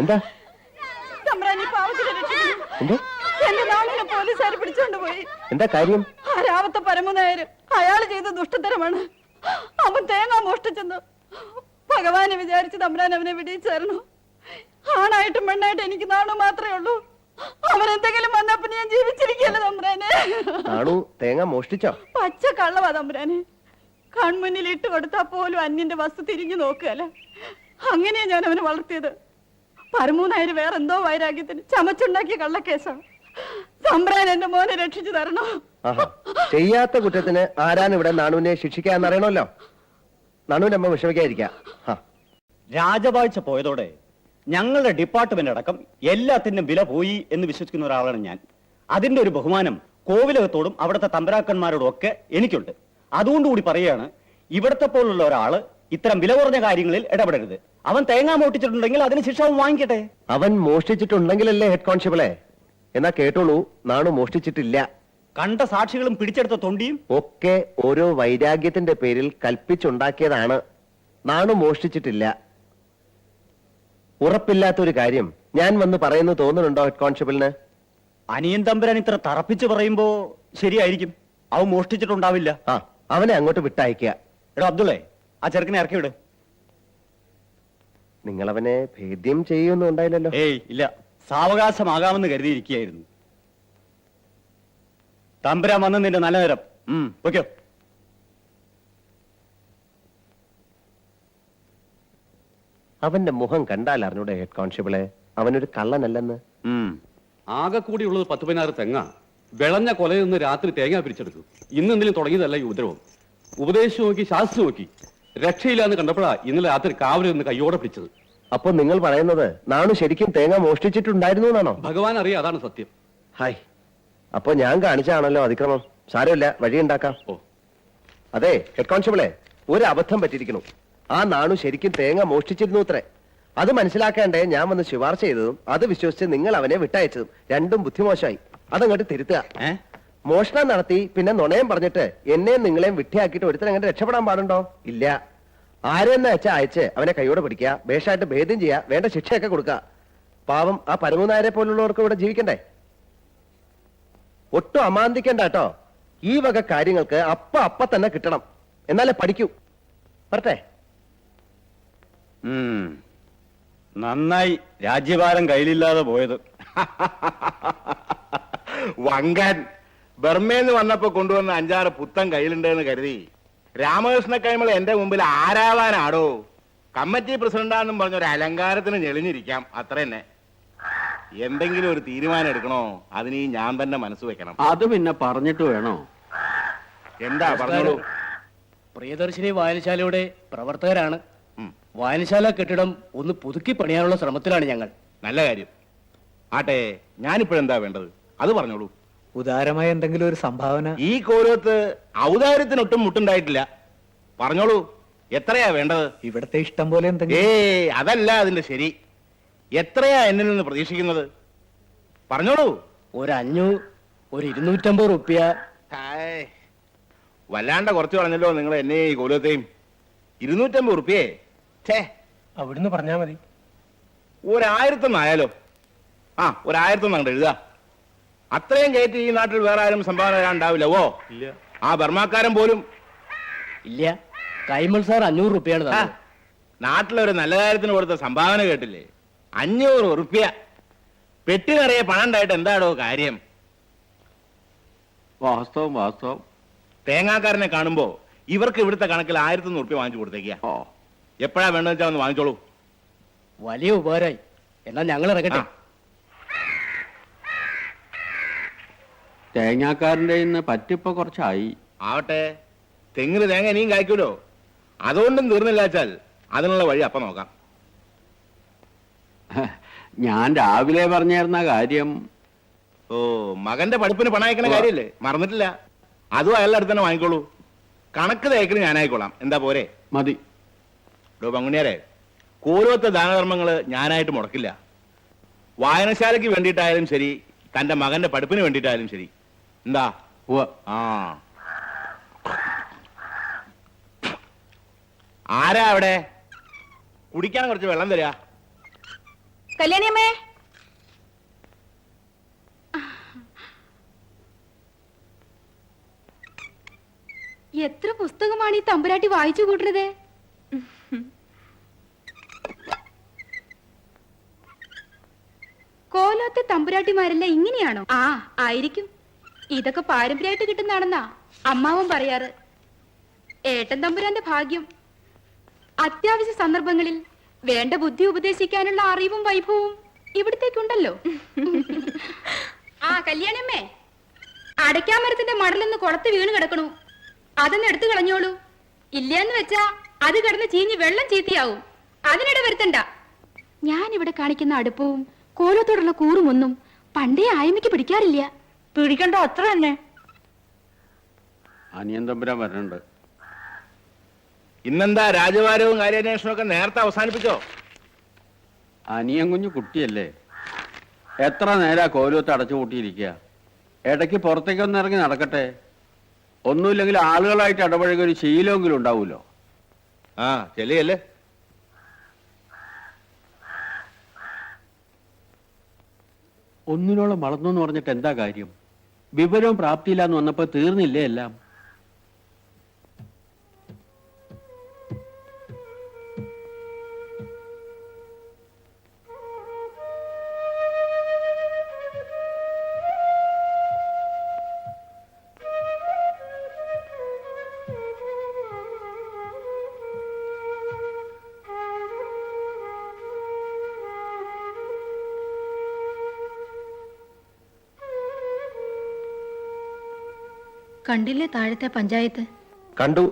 എന്താ പോലീസുകാർ പിടിച്ചോണ്ട് പോയി. എന്താ കാര്യം? രാവത്തെ പരമനായര് അയാൾ ചെയ്ത ദുഷ്ടതരമാണ്. അവൻ തേങ്ങ മോഷ്ടിച്ചെന്ന്. ഭഗവാനെ വിചാരിച്ച് തമ്പുരാൻ അവനെ വിടിയിച്ചേർന്നു. ആണായിട്ടും പെണ്ണായിട്ടും എനിക്ക് നാണു മാത്രമേ ഉള്ളൂ. അവനെന്തെങ്കിലും വന്നപ്പോ ഞാൻ ജീവിച്ചിരിക്കല്ലോ തമ്പുരാനെ. നാണു തേങ്ങ മോഷ്ടിച്ചോ? പച്ച കള്ളവാ തമ്പുരാനെ. കൺമുന്നിൽ ഇട്ട് കൊടുത്താ പോലും അന്യന്റെ വസ്തു തിരിഞ്ഞു നോക്കുകയല്ല. അങ്ങനെയാ ഞാൻ അവനെ വളർത്തിയത്. പരമൂന്നായര് വേറെന്തോ വൈരാഗ്യത്തിന് ചമച്ചുണ്ടാക്കിയ കള്ളക്കേസാ. തമ്പുരാൻ എന്റെ മോനെ രക്ഷിച്ചു തരണോ? ചെയ്യാത്ത കുറ്റത്തിന് ആരാണ് ഇവിടെ നാണുവിനെ ശിക്ഷിക്കാന്നറിയണമല്ലോ. നാണുവിന്റെ അമ്മ വിഷമിക്കാതിരിക്കാം. രാജവാഴ്ച പോയതോടെ ഞങ്ങളുടെ ഡിപ്പാർട്ട്മെന്റ് അടക്കം എല്ലാത്തിനും വില പോയി എന്ന് വിശ്വസിക്കുന്ന ഒരാളാണ് ഞാൻ. അതിന്റെ ഒരു ബഹുമാനം കോവിലകത്തോടും അവിടുത്തെ തമ്പരാക്കന്മാരോടും ഒക്കെ എനിക്കുണ്ട്. അതുകൊണ്ടുകൂടി പറയുകയാണ്, ഇവിടത്തെ പോലുള്ള ഒരാള് ഇത്തരം വില കുറഞ്ഞ കാര്യങ്ങളിൽ ഇടപെടരുത്. അവൻ തേങ്ങ മോഷ്ടിച്ചിട്ടുണ്ടെങ്കിൽ അതിന് ശിക്ഷ അവൻ വാങ്ങിക്കട്ടെ. അവൻ മോഷ്ടിച്ചിട്ടുണ്ടെങ്കിലല്ലേ ഹെഡ് കോൺസ്റ്റബിളെ? എന്നാ കേട്ടോളൂ, നാണു മോഷ്ടിച്ചിട്ടില്ല. കണ്ട സാക്ഷികളും പിടിച്ചെടുത്ത തൊണ്ടിയും ഒക്കെ ഓരോ വൈരാഗ്യത്തിന്റെ പേരിൽ കൽപ്പിച്ചുണ്ടാക്കിയതാണ്. നാണു മോഷ്ടിച്ചിട്ടില്ല. ഉറപ്പില്ലാത്തൊരു കാര്യം ഞാൻ വന്ന് പറയുന്നു തോന്നുന്നുണ്ടോ ഹെഡ് കോൺസ്റ്റബിളിന്? അനിയൻ തമ്പുരാൻ ഇത്ര തറപ്പിച്ച് പറയുമ്പോ ശരിയായിരിക്കും. അവൻ മോഷ്ടിച്ചിട്ടുണ്ടാവില്ല. അവനെ അങ്ങോട്ട് വിട്ടയക്കുക. എടോ അബ്ദുള്ളേ, ആ ചെറുക്കനെ ഇറക്കി വിട്. നിങ്ങളവനെ ഭേദ്യം ചെയ്യുമൊന്നും ഉണ്ടായില്ലല്ലോ? ഏയ് ഇല്ല, സാവകാശമാകാമെന്ന് കരുതിയിരിക്കുകയായിരുന്നു. തമ്പുരാൻ വന്ന് നിന്റെ നല്ല നേരം. ഓക്കെയോ? അവന്റെ മുഖം കണ്ടാൽ അറിഞ്ഞൂടെ ഹെഡ് കോൺസ്റ്റബിളെ അവനൊരു കള്ളനല്ലെന്ന്? ആകെ കൂടിയുള്ളത് 10-16 തെങ്ങ. വിളഞ്ഞ കൊലയിൽ നിന്ന് രാത്രി തേങ്ങ പിരിച്ചെടുത്തു. ഇന്നെന്തെങ്കിലും തുടങ്ങിയതല്ല ഈ ഉപദ്രവം. ഉപദേശിച്ചു നോക്കി, ശാസ്ത്രം നോക്കി, രക്ഷയില്ലാന്ന് കണ്ടപ്പോഴാ ഇന്നലെ രാത്രി കാവലിൽ നിന്ന് കയ്യോടെ പിടിച്ചത്. അപ്പൊ നിങ്ങൾ പറയുന്നത് നാണു ശരിക്കും തേങ്ങ മോഷ്ടിച്ചിട്ടുണ്ടായിരുന്നു എന്നാണോ? ഭഗവാൻ അറിയാം, അതാണ് സത്യം. ഹായ്, അപ്പൊ ഞാൻ കാണിച്ചാണല്ലോ അതിക്രമം. സാരമില്ല, വഴിയുണ്ടാക്കാം. അതെ ഹെഡ് കോൺസ്റ്റബിളെ, ഒരു അബദ്ധം പറ്റിയിരിക്കുന്നു. ആ നാണു ശരിക്കും തേങ്ങ മോഷ്ടിച്ചിരുന്നു അത്രേ. അത് മനസ്സിലാക്കേണ്ടേ ഞാൻ വന്ന് ശുപാർശ ചെയ്തതും അത് വിശ്വസിച്ച് നിങ്ങൾ അവനെ വിട്ടയച്ചതും രണ്ടും ബുദ്ധിമോശമായി. അതങ്ങോട്ട് തിരുത്തുക. മോഷണം നടത്തി പിന്നെ നുണയം പറഞ്ഞിട്ട് എന്നെയും നിങ്ങളെയും വിട്ടിയാക്കിയിട്ട് ഒരുത്തരം അങ്ങനെ രക്ഷപ്പെടാൻ പാടുണ്ടോ? ഇല്ല. ആരെന്ന് വെച്ചാൽ അയച്ച് അവനെ കൈയോടെ പിടിക്കുക, ഭേഷായിട്ട് ഭേദം ചെയ്യുക, വേണ്ട ശിക്ഷയൊക്കെ കൊടുക്കുക. പാവം ആ പരമനായരെ പോലുള്ളവർക്ക് ഇവിടെ ജീവിക്കണ്ടേ? ഒട്ടും അമാന്തിക്കണ്ട കേട്ടോ. ഈ വക കാര്യങ്ങൾക്ക് അപ്പ തന്നെ കിട്ടണം, എന്നാലേ പഠിക്കൂ. പറട്ടെ. നന്നായി രാജ്യഭാരം കയ്യിലില്ലാതെ പോയത്. വങ്കൻ ബർമേന്ന് വന്നപ്പോ കൊണ്ടുവന്ന 5-6 പുത്തൻ കയ്യിലുണ്ടെന്ന് കരുതി രാമകൃഷ്ണ കൈമൾ എന്റെ മുമ്പിൽ ആരാവാനാടോ? കമ്മിറ്റി പ്രസിഡന്റാന്നും പറഞ്ഞൊരു അലങ്കാരത്തിന് ഞെളിഞ്ഞിരിക്കാം, അത്ര തന്നെ. എന്തെങ്കിലും ഒരു തീരുമാനം എടുക്കണോ, അതിന് ഞാൻ തന്നെ മനസ്സ് വെക്കണം. അത് പിന്നെ പറഞ്ഞിട്ട് വേണോ? എന്താ പറഞ്ഞോളൂ. പ്രിയദർശിനി വായനശാലയുടെ പ്രവർത്തകരാണ്. വായനശാല കെട്ടിടം ഒന്ന് പുതുക്കി പണിയാനുള്ള ശ്രമത്തിലാണ് ഞങ്ങൾ. നല്ല കാര്യം. ആട്ടെ, ഞാനിപ്പോഴെന്താ വേണ്ടത് അത് പറഞ്ഞോളൂ. ഉദാരമായ എന്തെങ്കിലും ഒരു സംഭാവന. ഈ കോരത്ത് ഔദാര്യത്തിനൊട്ടും മുട്ടുണ്ടായിട്ടില്ല. പറഞ്ഞോളൂ, എത്രയാ വേണ്ടത്? ഇവിടത്തെ ഇഷ്ടം പോലെ എന്തെങ്കിലും. അതല്ല അതിന്റെ ശരി. എത്രയാ എന്നിൽ നിന്ന് പ്രതീക്ഷിക്കുന്നത്? പറഞ്ഞോളൂ. ഒരു 500, ഒരു 250 റുപ്യ. വല്ലാണ്ട കുറച്ച് പറഞ്ഞല്ലോ നിങ്ങൾ എന്നെ ഈ കോലത്തെയും. 250 റുപ്യേ? അവിടുന്ന് പറഞ്ഞാ മതി. 1000 ആയാലോ? 1000 അങ്ങോട്ട് എഴുതാ. അത്രയും കയറ്റി ഈ നാട്ടിൽ വേറെ ആരും സംഭാവന തരാണ്ടാവില്ല. ഇല്ല. ആ ബർമാക്കാരൻ പോലും ഇല്ല. കൈമൾ സാർ 500 റുപ്യാണ് തന്നത്. നാട്ടിലൊരു നല്ല കാര്യത്തിന് കൊടുത്ത സംഭാവന കേട്ടില്ലേ? 500 റുപ്യ. പെട്ടി നിറയെ പണം ഉണ്ടായിട്ട് എന്താടോ കാര്യം? വാസ്തവം. തേങ്ങാക്കാരനെ കാണുമ്പോ ഇവർക്ക് ഇവിടുത്തെ കണക്കിൽ 1100 റുപ്യ വാങ്ങിച്ചു കൊടുത്തേക്കാ. എപ്പോഴാ വേണ്ടെന്ന് വെച്ചാൽ ഒന്ന് വാങ്ങിച്ചോളൂ. വലിയ ഉപകാരമായി. എന്നാൽ ഞങ്ങൾ ഇറങ്ങട്ടെ. തേങ്ങാക്കാരന്റെ ഇന്ന് പറ്റിപ്പോ കുറച്ചായി. ആവട്ടെ, തെങ്ങിന് തേങ്ങ ഇനിയും കായ്ക്കൂലോ. അതുകൊണ്ടും തീർന്നില്ല വെച്ചാൽ അതിനുള്ള വഴി അപ്പം നോക്കാം. ഞാൻ രാവിലെ പറഞ്ഞിരുന്ന കാര്യം. മകന്റെ പഠിപ്പിന് പണം അയക്കണ കാര്യല്ലേ? മറന്നിട്ടില്ല. അതും അയാളുടെ അടുത്ത് തന്നെ വാങ്ങിക്കോളൂ. കണക്ക് തേക്കിന് ഞാനായിക്കോളാം. എന്താ പോരെ? മതി. പങ്കുണിയാരെ, കോലോത്തെ ദാനധർമ്മങ്ങള് ഞാനായിട്ട് മുടക്കില്ല. വായനശാലയ്ക്ക് വേണ്ടിയിട്ടായാലും ശരി, തന്റെ മകന്റെ പഠിപ്പിന് വേണ്ടിയിട്ടായാലും ശരി. എന്താ? ആ ആരാ അവിടെ? കുടിക്കാൻ കുറച്ച് വെള്ളം തരാ. കല്യാണിയമ്മേ, എത്ര പുസ്തകമാണ് ഈ തമ്പുരാട്ടി വായിച്ചു കൂട്ടുന്നത്? കോലോത്തെ തമ്പുരാട്ടിമാരല്ല ഇങ്ങനെയാണോ? ആ, ആയിരിക്കും. ഇതൊക്കെ പാരമ്പര്യമായിട്ട് കിട്ടുന്നതാണെന്നാ അമ്മാവൻ പറയാറ്. ഏട്ടൻ തമ്പുരാന്റെ ഭാഗ്യം. അത്യാവശ്യ സന്ദർഭങ്ങളിൽ വേണ്ട ബുദ്ധി ഉപദേശിക്കാനുള്ള അറിവും വൈഭവവും ഇവിടത്തേക്കുണ്ടല്ലോ. ആ കല്യാണമ്മേ, അടയ്ക്കാമരത്തിന്റെ മടലെന്ന് കുളത്ത് വീണ് കിടക്കണു. അതൊന്ന് എടുത്തു കളഞ്ഞോളൂ. ഇല്ലയെന്ന് വെച്ചാ അത് കിടന്ന് ചീഞ്ഞ് വെള്ളം ചീത്തയാവും. അതിനിടെ വരുത്തണ്ട. ഞാൻ ഇവിടെ കാണിക്കുന്ന അടുപ്പവും കോലത്തോടുള്ള കൂറുമൊന്നും പണ്ടേ ആയമ്മയ്ക്ക് പിടിക്കാറില്ല. പിടിക്കണ്ടോ? അത്ര തന്നെ. അനിയൻ തമ്പുരാൻ വരണുണ്ട്. ഇന്നെന്താ രാജവാരവും കാര്യാന്വേഷണവും ഒക്കെ നേരത്തെ അവസാനിപ്പിച്ചോ? അനിയൻ കുഞ്ഞു കുട്ടിയല്ലേ, എത്ര നേരാ കോലത്ത് അടച്ചു കൂട്ടിയിരിക്കുക. ഇടയ്ക്ക് പുറത്തേക്കൊന്ന് ഇറങ്ങി നടക്കട്ടെ. ഒന്നുമില്ലെങ്കിൽ ആളുകളായിട്ട് ഇടപഴകിയ ഒരു ശീലമെങ്കിലും ഉണ്ടാവൂലോ. ആ ചെല്ലിയല്ലേ. ഒന്നിനോളം വളർന്നു എന്ന് പറഞ്ഞിട്ട് എന്താ കാര്യം? വിവരവും പ്രാപ്തിയില്ലാന്ന് വന്നപ്പോ തീർന്നില്ലേ എല്ലാം? കണ്ടില്ലേ താഴത്തെ പഞ്ചായത്ത്? കണ്ടു.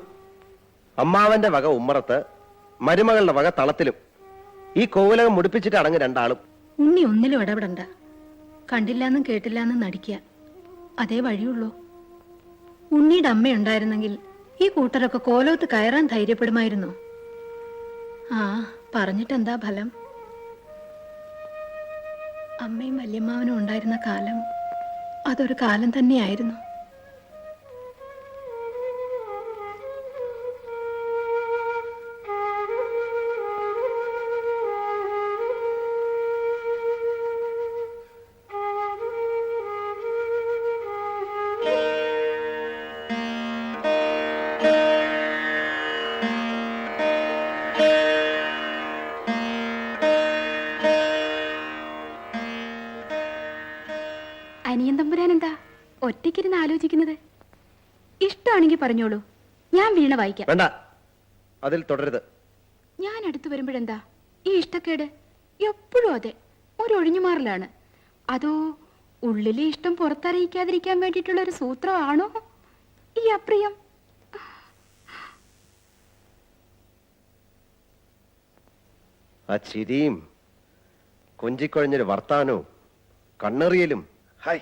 അമ്മാവന്റെ വക ഉമ്മറത്ത്, മരുമകളുടെ വക തളത്തിലും. ഈ കോവിലകം മുടിപ്പിച്ചിട്ട് അടങ്ങ് രണ്ടാളും. ഉണ്ണി ഒന്നിലും ഇടപെടണ്ട. കണ്ടില്ലാന്നും കേട്ടില്ലാന്നും നടിക്കുക. അതേ വഴിയുള്ളൂ. ഉണ്ണിയുടെ അമ്മയുണ്ടായിരുന്നെങ്കിൽ ഈ കൂട്ടരൊക്കെ കോലോത്ത് കയറാൻ ധൈര്യപ്പെടുമായിരുന്നു. ആ, പറഞ്ഞിട്ടെന്താ ഫലം? അമ്മയും വല്യമ്മാവനും ഉണ്ടായിരുന്ന കാലം അതൊരു കാലം തന്നെയായിരുന്നു. അനിയൻ തമ്പുരാൻ എന്താ ഒറ്റയ്ക്കിരുന്ന് ആലോചിക്കുന്നത്? ഇഷ്ടമാണെങ്കിൽ പറഞ്ഞോളൂ, ഞാൻ വീണ വായിക്കാം. വേണ്ട, അതിൽ തുടരുത്. ഞാൻ അടുത്ത് വരുമ്പോഴെന്താ ഈ ഇഷ്ടക്കേട്? എപ്പോഴും അതെ, ഒരു ഒഴിഞ്ഞുമാറലാണ്. അതോ ഉള്ളിലെ ഇഷ്ടം പുറത്തറിയിക്കാതിരിക്കാൻ വേണ്ടിയിട്ടുള്ള ഒരു സൂത്രമാണോ ഈ അപ്രിയം? ആ ചിരിയും കൊഞ്ചിക്കൊഴഞ്ഞൊരു വർത്താനവും കണ്ണെറിയലും, ഹായ്,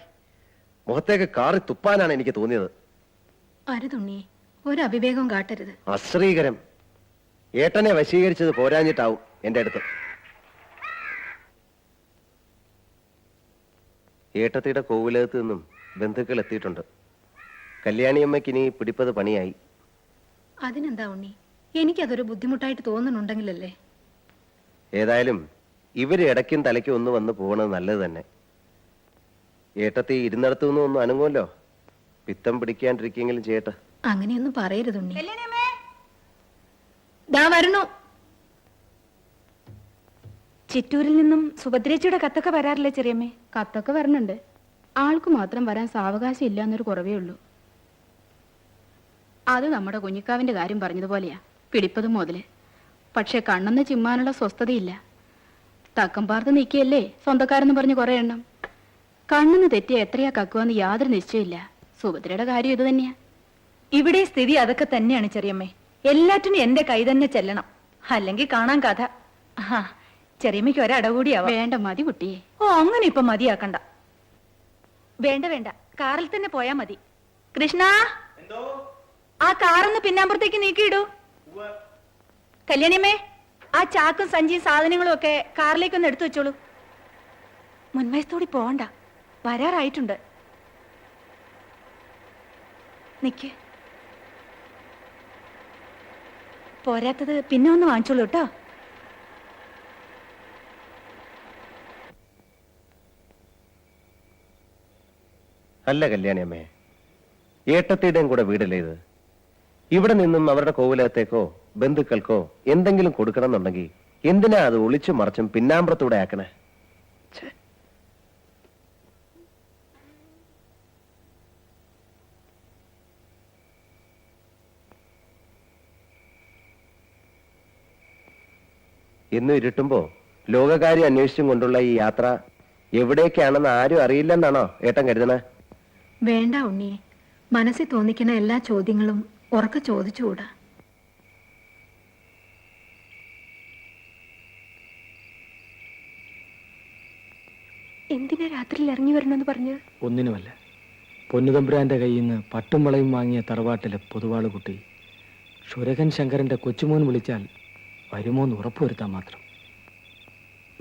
മുഖത്തേക്ക് കാറി തുപ്പാനാണ് എനിക്ക് തോന്നിയത്. അരുതുണ്ണി, ഒരു അവിവേകം കാട്ടരുത്. അശ്രീകരം. ഏട്ടനെ വശീകരിച്ചത് പോരാഞ്ഞിട്ടാവും എന്റെ അടുത്ത്. ഏട്ടത്തിയുടെ കോവിലകത്ത് നിന്നും ബന്ധുക്കൾ എത്തിയിട്ടുണ്ട്. കല്യാണിയമ്മയ്ക്ക് ഇനി പിടിപ്പത് പണിയായി. അതിനെന്താ ഉണ്ണി, എനിക്കതൊരു ബുദ്ധിമുട്ടായിട്ട് തോന്നുന്നുണ്ടെങ്കിലല്ലേ. ഏതായാലും ഇവര് ഇടയ്ക്കും തലയ്ക്കും ഒന്ന് വന്ന് പോകണത് നല്ലത് തന്നെ. ഏട്ടത്തി ഇരുന്നിടത്തു നിന്നും ഒന്നും അനങ്ങുമല്ലോ. പിത്തം പിടിക്കാണ്ടിരിക്കെങ്കിലും ചെയ്യട്ടെ. അങ്ങനെയൊന്നും പറയരുതുണ്ണി. ദാ വരണു. ചിറ്റൂരിൽ നിന്നും സുഭദ്രേച്ചിയുടെ കത്തൊക്കെ വരാറില്ലേ ചെറിയമ്മേ? കത്തൊക്കെ വരണുണ്ട്. ആൾക്ക് മാത്രം വരാൻ സാവകാശം ഇല്ല എന്നൊരു കുറവേ ഉള്ളൂ. അത് നമ്മുടെ കുഞ്ഞിക്കാവിന്റെ കാര്യം പറഞ്ഞതുപോലെയാ, പിടിപ്പതും മുതല്. പക്ഷെ കണ്ണൊന്ന് ചിമ്മാനുള്ള സ്വസ്ഥതയില്ല. തക്കം പാർത്ത് നിൽക്കുകയല്ലേ സ്വന്തക്കാരെന്ന് പറഞ്ഞ് കുറെ എണ്ണം. കണ്ണെന്ന് തെറ്റിയ എത്രയാ കക്കുവെന്ന് യാതൊരു നിശ്ചയമില്ല. സുഭദ്രയുടെ കാര്യം ഇത് തന്നെയാ. ഇവിടെ സ്ഥിതി അതൊക്കെ തന്നെയാണ് ചെറിയമ്മേ. എല്ലാറ്റിനും എന്റെ കൈ തന്നെ ചെല്ലണം, അല്ലെങ്കിൽ കാണാൻ കഥ. ചെറിയമ്മയ്ക്ക് ഒരടകൂടിയാവാം. വേണ്ട, മതി കുട്ടിയെ. ഓ, അങ്ങനെ ഇപ്പൊ മതിയാക്കണ്ട. വേണ്ട വേണ്ട, കാറിൽ തന്നെ പോയാ മതി. കൃഷ്ണ, ആ കാറൊന്ന് പിന്നാമ്പുറത്തേക്ക് നീക്കിയിടൂ. കല്യാണിയമ്മേ, ആ ചാക്കും സഞ്ചിയും സാധനങ്ങളും ഒക്കെ കാറിലേക്കൊന്ന് എടുത്തു വെച്ചോളൂ. മുൻവശത്തോടി പോവണ്ട, വരാറായിട്ടുണ്ട്. നിക്ക്. പോരാത്തത് പിന്നെ ഒന്ന് വാങ്ങിച്ചോളൂ കേട്ടോ. അല്ല കല്യാണിയമ്മേ, ഏട്ടത്തിയുടെയും കൂടെ വീടല്ലേ ഇത്? ഇവിടെ നിന്നും അവരുടെ കോവിലകത്തേക്കോ ബന്ധുക്കൾക്കോ എന്തെങ്കിലും കൊടുക്കണം എന്നുണ്ടെങ്കിൽ എന്തിനാ അത് ഒളിച്ചു മറച്ചും പിന്നാമ്പുറത്തൂടെ ആക്കണേ? എന്നും ഇരുട്ടുമ്പോ ലോകകാര്യം അന്വേഷിച്ചും കൊണ്ടുള്ള ഈ യാത്ര എവിടേക്കാണെന്ന് ആരും അറിയില്ലെന്നാണോ ഏട്ടൻ കരുതണേ? വേണ്ട ഉണ്ണിയെ, മനസ്സിൽ തോന്നിക്കുന്ന എല്ലാ ചോദ്യങ്ങളും ഉറക്ക ചോദിച്ചുകൂടാ. എന്തിനാ രാത്രിയിൽ ഇറങ്ങി വരണമെന്ന് പറഞ്ഞത്? ഒന്നിനുമല്ല. പൊന്നുതമ്പുരാന്റെ കയ്യിൽ നിന്ന് പട്ടും വളയും വാങ്ങിയ തറവാട്ടിലെ പൊതുവാള് കുട്ടി ക്ഷുരകൻ ശങ്കരന്റെ കൊച്ചുമോൻ വിളിച്ചാൽ വരുമോന്ന് ഉറപ്പുവരുത്താൻ മാത്രം.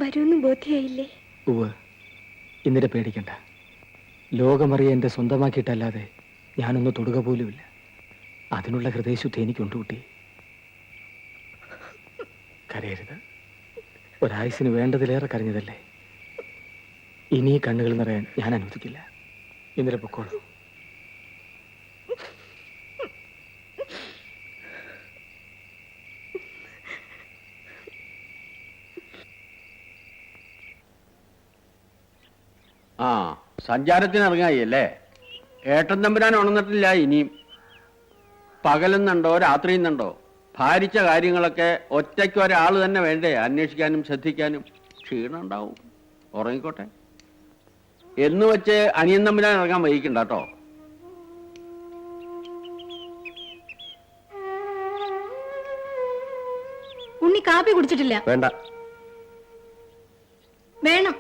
വരുമെന്ന് ബോധ്യായില്ലേ? ഉവ്, ഇന്നിരെ പേടിക്കണ്ട. ലോകമറിയ എന്റെ സ്വന്തമാക്കിയിട്ടല്ലാതെ ഞാനൊന്ന് തൊടുക പോലുമില്ല. അതിനുള്ള ഹൃദയശുദ്ധി എനിക്കുണ്ട് കുട്ടി. കരയരുത്. ഒരായുസിന് വേണ്ടതിലേറെ കരഞ്ഞതല്ലേ. ഇനി ഈ കണ്ണുകൾ നിറയാൻ ഞാൻ അനുവദിക്കില്ല. ഇന്നലെ പൊക്കോളൂ. ആ, സഞ്ചാരത്തിന് ഇറങ്ങായി അല്ലേ? ഏട്ടൻ തമ്പുരാൻ ഉണർന്നിട്ടില്ല ഇനിയും. പകലെന്നുണ്ടോ രാത്രിയെന്നുണ്ടോ? ഭാരിച്ച കാര്യങ്ങളൊക്കെ ഒറ്റയ്ക്ക് ഒരാൾ തന്നെ വേണ്ടേ അന്വേഷിക്കാനും ശ്രദ്ധിക്കാനും? ക്ഷീണം ഉണ്ടാവും, ഉറങ്ങിക്കോട്ടെ. എന്ന് വെച്ച് അനിയൻ തമ്പുരാൻ ഇറങ്ങാൻ വൈകിക്കണ്ട കേട്ടോ. ഉണ്ണി കാപ്പി കുടിച്ചിട്ടില്ല. വേണ്ട. വേണം,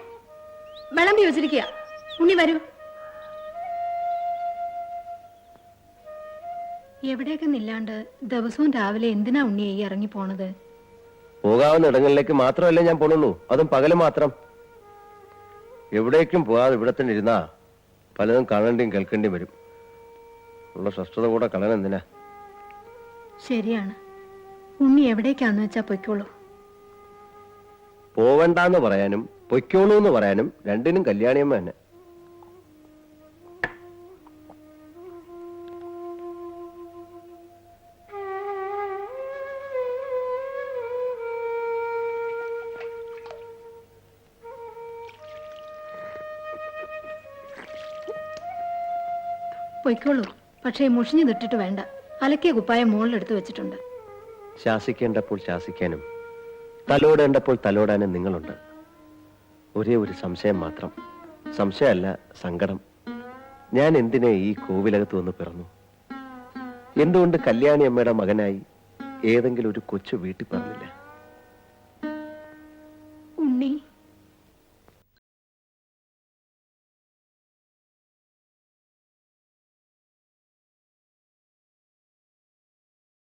വിളമ്പി വെച്ചിരിക്കുക. ഉണ്ണി വരൂ. എവിടേക്ക് നില്ലാണ്ട് ദിവസവും രാവിലെ എന്തിനാ ഉണ്ണിയെ ഈ ഇറങ്ങി പോണത്? പോകാവുന്ന ഇടങ്ങളിലേക്ക് മാത്രമല്ലേ ഞാൻ പോണുള്ളൂ, അതും പകല് മാത്രം. എവിടേക്കും പോകാതെ ഇവിടെ തന്നെ ഇരുന്നാ പലതും കാണേണ്ടിയും കേൾക്കേണ്ടിയും വരും. ഉള്ള സ്വസ്ഥത കൂടെ കളയാൻ എന്തിനാ? ശരിയാണ്. ഉണ്ണി എവിടേക്കാന്ന് വെച്ചാ പൊയ്ക്കോളൂ. പോവണ്ടെന്ന് പറയാനും പൊയ്ക്കോളൂ എന്ന് പറയാനും രണ്ടിനും കല്യാണിയമ്മ തന്നെ. പൊയ്ക്കോളൂ, പക്ഷേ മുഷിഞ്ഞു നിട്ടിട്ട് വേണ്ട. അലക്കിയ കുപ്പായ മുകളിലെടുത്ത് വെച്ചിട്ടുണ്ട്. ശാസിക്കേണ്ടപ്പോൾ ശാസിക്കാനും തലോടേണ്ടപ്പോൾ തലോടാനും നിങ്ങളുണ്ട്. ഒരേ ഒരു സംശയം മാത്രം. സംശയമല്ല, സങ്കടം. ഞാൻ എന്തിനെ ഈ കോവിലകത്ത് വന്ന് പിറന്നു? എന്തുകൊണ്ട് കല്യാണി അമ്മയുടെ മകനായി ഏതെങ്കിലും ഒരു കൊച്ചു വീട്ടിൽ പറഞ്ഞില്ല?